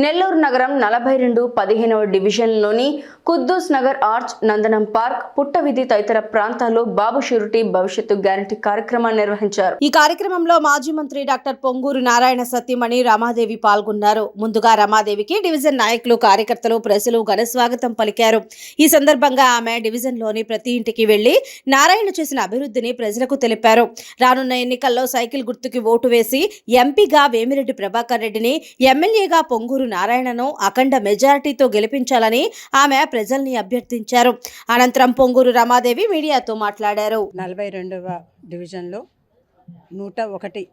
నెల్లూరు నగరం 42-15వ డివిజన్లోని కుద్దూస్ నగర్ ఆర్చ్, నందనం పార్క్, పుట్టవీధి తదితర ప్రాంతాల్లో బాబు షూరిటీ భవిష్యత్తు గ్యారంటీ కార్యక్రమాన్ని నిర్వహించారు. ఈ కార్యక్రమంలో మాజీ మంత్రి డాక్టర్ పొంగూరు నారాయణ సతీమణి రమాదేవి పాల్గొన్నారు. ముందుగా రమాదేవికి డివిజన్ నాయకులు, కార్యకర్తలు, ప్రజలు ఘన స్వాగతం పలికారు. ఈ సందర్భంగా ఆమె డివిజన్లోని ప్రతి ఇంటికి వెళ్లి నారాయణ చేసిన అభివృద్ధిని ప్రజలకు తెలిపారు. రానున్న ఎన్నికల్లో సైకిల్ గుర్తుకి ఓటు వేసి ఎంపీగా వేమిరెడ్డి ప్రభాకర్ రెడ్డిని, ఎమ్మెల్యేగా పొంగూరు నారాయణను అఖండ మెజారిటీతో గెలిపించాలని ఆమె ప్రజల్ని అభ్యర్థించారు. అనంతరం పొంగూరు రమాదేవి మీడియాతో మాట్లాడారు. 42వ డివిజన్లో 101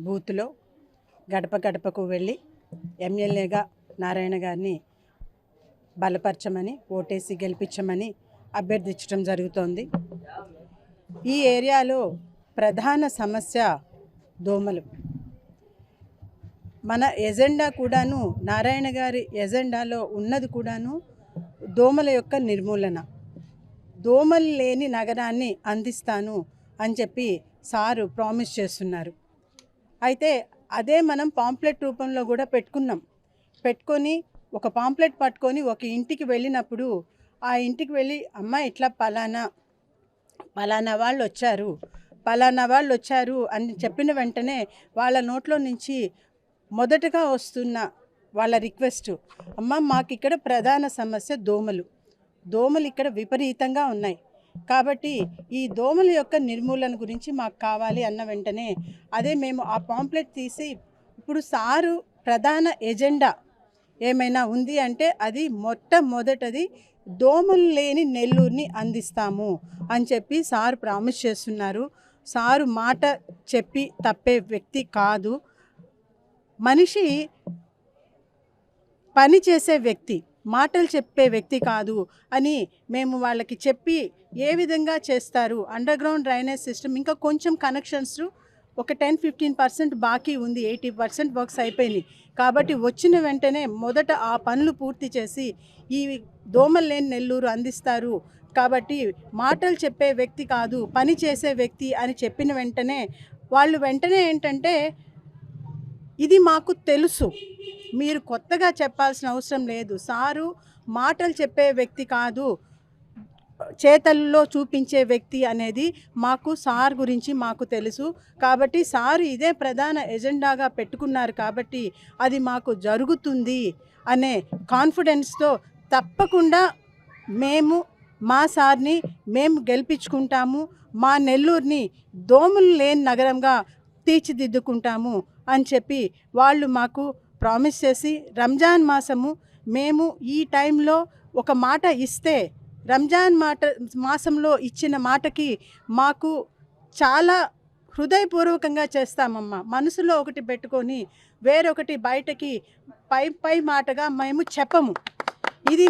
బూత్లో గడప గడపకు వెళ్ళి ఎమ్మెల్యేగా నారాయణ గారిని బలపరచమని, ఓటేసి గెలిపించమని అభ్యర్థించడం జరుగుతోంది. ఈ ఏరియాలో ప్రధాన సమస్య దోమలు. మన ఎజెండా కూడాను, నారాయణ గారి ఎజెండాలో ఉన్నది కూడాను దోమల యొక్క నిర్మూలన. దోమలు లేని నగరాన్ని అందిస్తాను అని చెప్పి సారు ప్రామిస్ చేస్తున్నారు. అయితే అదే మనం పాంప్లెట్ రూపంలో కూడా పెట్టుకొని ఒక పాంప్లెట్ పట్టుకొని ఒక ఇంటికి వెళ్ళినప్పుడు ఆ ఇంటికి వెళ్ళి, అమ్మ ఇట్లా పలానా వాళ్ళు వచ్చారు అని చెప్పిన వెంటనే వాళ్ళ నోట్లో నుంచి మొదటగా వస్తున్న వాళ్ళ రిక్వెస్ట్, అమ్మ మాకు ఇక్కడ ప్రధాన సమస్య దోమలు ఇక్కడ విపరీతంగా ఉన్నాయి, కాబట్టి ఈ దోమల యొక్క నిర్మూలన గురించి మాకు కావాలి అన్న వెంటనే అదే మేము ఆ పాంప్లెట్ తీసి, ఇప్పుడు సారు ప్రధాన ఎజెండా ఏమైనా ఉంది అంటే అది మొట్టమొదటిది దోమలు లేని నెల్లూరుని అందిస్తాము అని చెప్పి సారు ప్రామిస్ చేస్తున్నారు. సారు మాట చెప్పి తప్పే వ్యక్తి కాదు. మనిషి పని చేసే వ్యక్తి, మాటలు చెప్పే వ్యక్తి కాదు అని మేము వాళ్ళకి చెప్పి ఏ విధంగా చేస్తారు. అండర్ గ్రౌండ్ డ్రైనేజ్ సిస్టమ్ ఇంకా కొంచెం కనెక్షన్స్ ఒక 10-15% బాకీ ఉంది, 80% వర్క్స్ అయిపోయినాయి. కాబట్టి వచ్చిన వెంటనే మొదట ఆ పనులు పూర్తి చేసి ఈ దోమలు లేని నెల్లూరు అందిస్తారు. కాబట్టి మాటలు చెప్పే వ్యక్తి కాదు, పని చేసే వ్యక్తి అని చెప్పిన వెంటనే వాళ్ళు వెంటనే ఏంటంటే, ఇది మాకు తెలుసు, మీరు కొత్తగా చెప్పాల్సిన అవసరం లేదు, సారు మాటలు చెప్పే వ్యక్తి కాదు, చేతల్లో చూపించే వ్యక్తి అనేది మాకు సార్ గురించి మాకు తెలుసు, కాబట్టి సారు ఇదే ప్రధాన ఎజెండాగా పెట్టుకున్నారు, కాబట్టి అది మాకు జరుగుతుంది అనే కాన్ఫిడెన్స్తో తప్పకుండా మా సార్ని మేము గెలిపించుకుంటాము, మా నెల్లూరుని దోమలు లేని నగరంగా తీర్చిదిద్దుకుంటాము అని చెప్పి వాళ్ళు మాకు ప్రామిస్ చేసి, రంజాన్ మాసము మేము ఈ టైంలో ఒక మాట ఇస్తే, రంజాన్ మాసంలో ఇచ్చిన మాటకి మాకు చాలా హృదయపూర్వకంగా చేస్తామమ్మా, మనసులో ఒకటి పెట్టుకొని వేరొకటి బయటకి పై మాటగా మేము చెప్పము. ఇది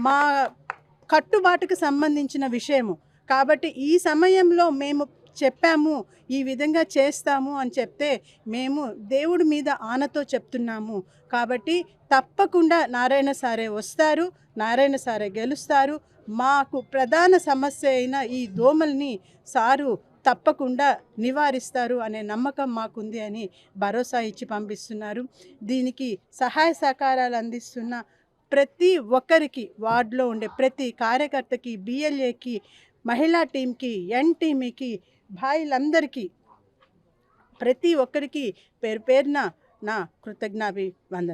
మా కట్టుబాటుకు సంబంధించిన విషయము. కాబట్టి ఈ సమయంలో మేము చెప్పాము, ఈ విధంగా చేస్తాము అని చెప్తే మేము దేవుడి మీద ఆనతో చెప్తున్నాము. కాబట్టి తప్పకుండా నారాయణ సారే వస్తారు, నారాయణ సారే గెలుస్తారు. మాకు ప్రధాన సమస్య అయిన ఈ దోమల్ని సారు తప్పకుండా నివారిస్తారు అనే నమ్మకం మాకుంది అని భరోసా ఇచ్చి పంపిస్తున్నారు. దీనికి సహాయ సహకారాలు అందిస్తున్న ప్రతి ఒక్కరికి, వార్డులో ఉండే ప్రతి కార్యకర్తకి, బిఎల్ఏకి, మహిళా టీంకి, ఎన్టీమీకి, భాయిలందరికీ, ప్రతి ఒక్కరికి పేరున నా కృతజ్ఞాభివందనం.